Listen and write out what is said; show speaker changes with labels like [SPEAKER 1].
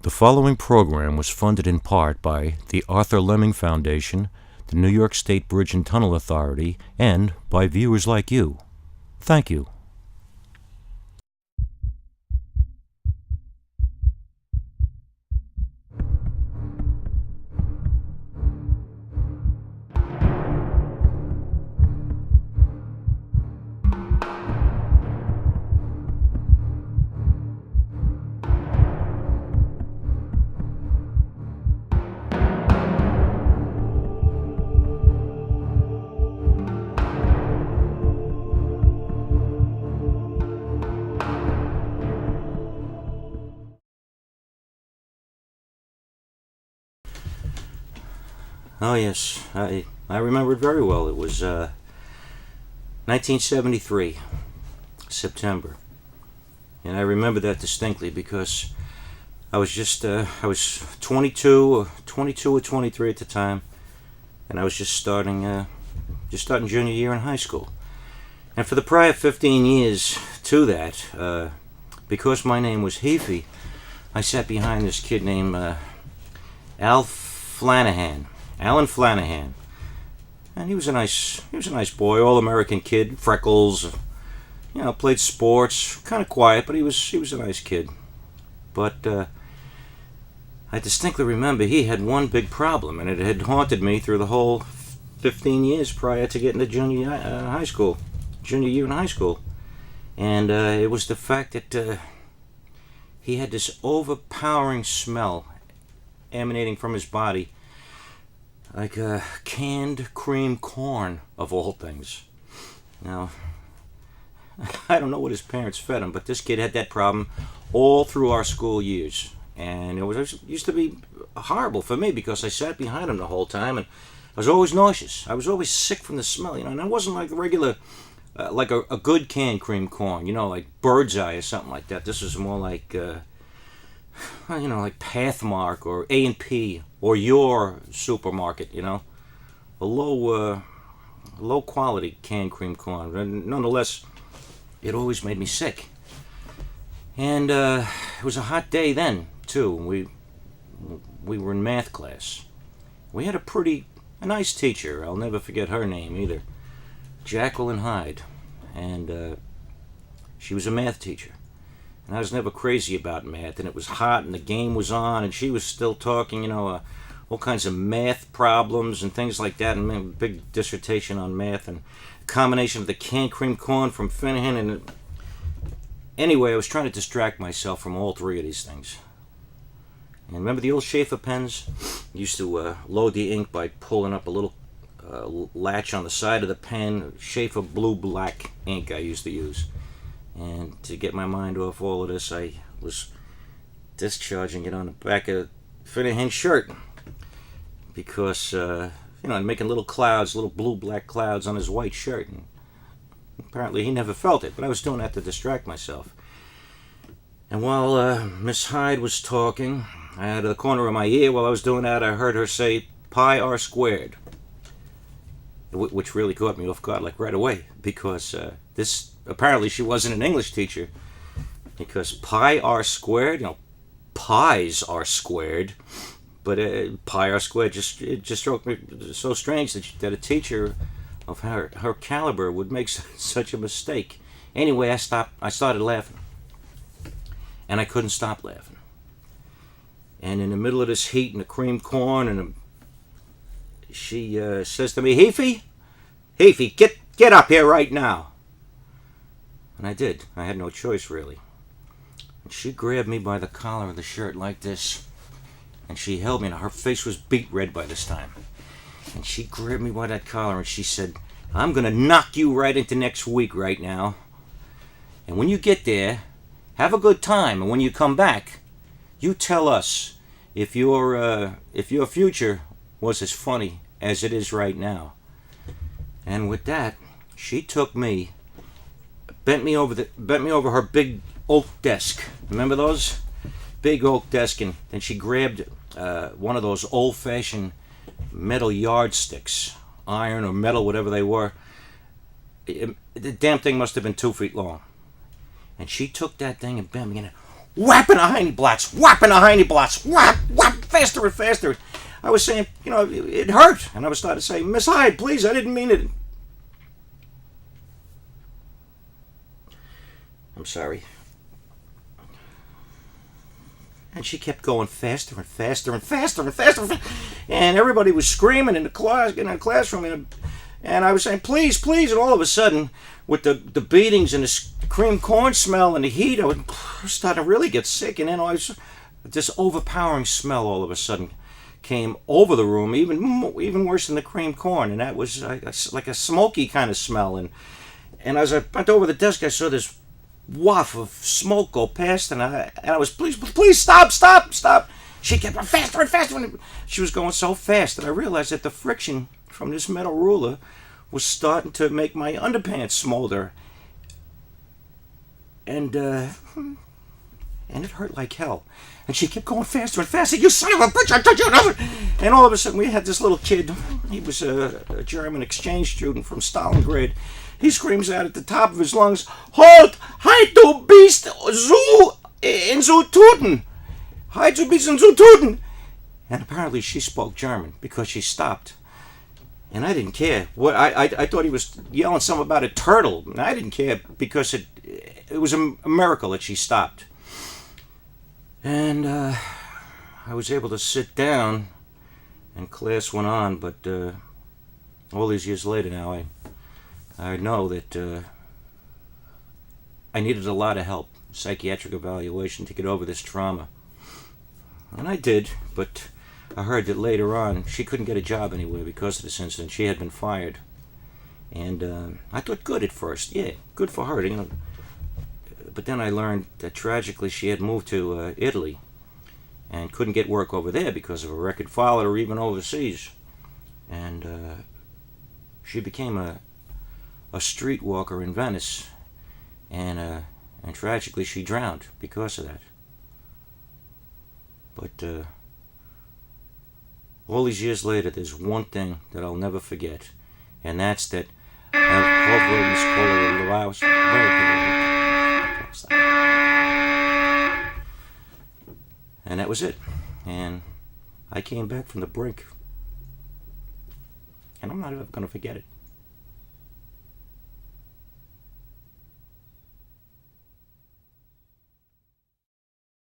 [SPEAKER 1] The following program was funded in part by the Arthur Lemming Foundation, the New York State Bridge and Tunnel Authority, and by viewers like you. Thank you. Oh yes, I remember it very well. It was 1973, September, and I remember that distinctly because I was 22 or 23 at the time, and I was just starting junior year in high school. And for the prior 15 years to that, because my name was Heaphy, I sat behind this kid named Alan Flanagan, and he was a nice boy, all American kid, freckles, played sports, kind of quiet, but he was a nice kid. But I distinctly remember he had one big problem, and it had haunted me through the whole 15 years prior to getting to junior year in high school, and it was the fact that he had this overpowering smell emanating from his body, like canned cream corn, of all things. Now, I don't know what his parents fed him, but this kid had that problem all through our school years. And it used to be horrible for me because I sat behind him the whole time, and I was always nauseous. I was always sick from the smell, and it wasn't like regular, like a good canned cream corn, like Bird's Eye or something like that. This was more like, like Pathmark or A&P or your supermarket, a low quality canned cream corn. And nonetheless, it always made me sick. And it was a hot day then too. We were in math class. We had a nice teacher. I'll never forget her name either, Jacqueline Hyde, and she was a math teacher. And I was never crazy about math, and it was hot, and the game was on, and she was still talking, all kinds of math problems and things like that, and a big dissertation on math, and a combination of the canned cream corn from Finnehan, and anyway, I was trying to distract myself from all three of these things. And remember the old Schaefer pens? You used to load the ink by pulling up a little latch on the side of the pen. Schaefer blue-black ink I used to use. And to get my mind off all of this, I was discharging it on the back of Finnehan's shirt because, I'm making little blue-black clouds on his white shirt. And apparently he never felt it, but I was doing that to distract myself. And while Miss Hyde was talking, out of the corner of my ear while I was doing that, I heard her say pi r squared, which really caught me off guard, like right away, because apparently she wasn't an English teacher, because pi r squared, pies are squared, but pi r squared just struck me so strange that a teacher of her caliber would make such a mistake. Anyway, I started laughing, and I couldn't stop laughing. And in the middle of this heat and the cream corn, she says to me, Heaphy, get up here right now. And I did. I had no choice, really. And she grabbed me by the collar of the shirt like this, and she held me. Now, her face was beet red by this time. And she grabbed me by that collar, and she said, I'm going to knock you right into next week right now. And when you get there, have a good time. And when you come back, you tell us if your future was as funny as it is right now. And with that, she took me, bent me over her big oak desk. Remember those? Big oak desk, and then she grabbed one of those old-fashioned metal yardsticks, iron or metal, whatever they were. The damn thing must have been 2 feet long. And she took that thing and bent me in it. whapping a hiney blots, whapping a hiney blots, whap, whap, faster and faster. I was saying, it hurt. And I was starting to say, Miss Hyde, please, I didn't mean it. I'm sorry. And she kept going faster and faster and faster and faster. And everybody was screaming in the classroom. And I was saying, please, please. And all of a sudden, with the beatings and the cream corn smell and the heat, I was starting to really get sick. And then this overpowering smell all of a sudden came over the room, even worse than the cream corn. And that was like a smoky kind of smell. And as I bent over the desk, I saw this waft of smoke go past, and I was, please stop. She kept going faster and faster. She was going so fast that I realized that the friction from this metal ruler was starting to make my underpants smolder, and it hurt like hell. And she kept going faster and faster. You son of a bitch! I told you. And all of a sudden, we had this little kid. He was a German exchange student from Stalingrad. He screams out at the top of his lungs, "Halt! Halt, du bist so in so Tuten! Halt, du bist in so Tuten!" And apparently she spoke German because she stopped. And I didn't care. I thought he was yelling something about a turtle. And I didn't care because it was a miracle that she stopped. And I was able to sit down, and class went on. But all these years later now, I know that I needed a lot of help, psychiatric evaluation, to get over this trauma. And I did, but I heard that later on she couldn't get a job anywhere because of this incident. She had been fired. And I thought good at first. Yeah, good for her. But then I learned that tragically she had moved to Italy and couldn't get work over there because of a record followed her even overseas. And she became a streetwalker in Venice, and tragically she drowned because of that. But all these years later, there's one thing that I'll never forget, and that's that and that was it. And I came back from the brink, and I'm not ever going to forget it.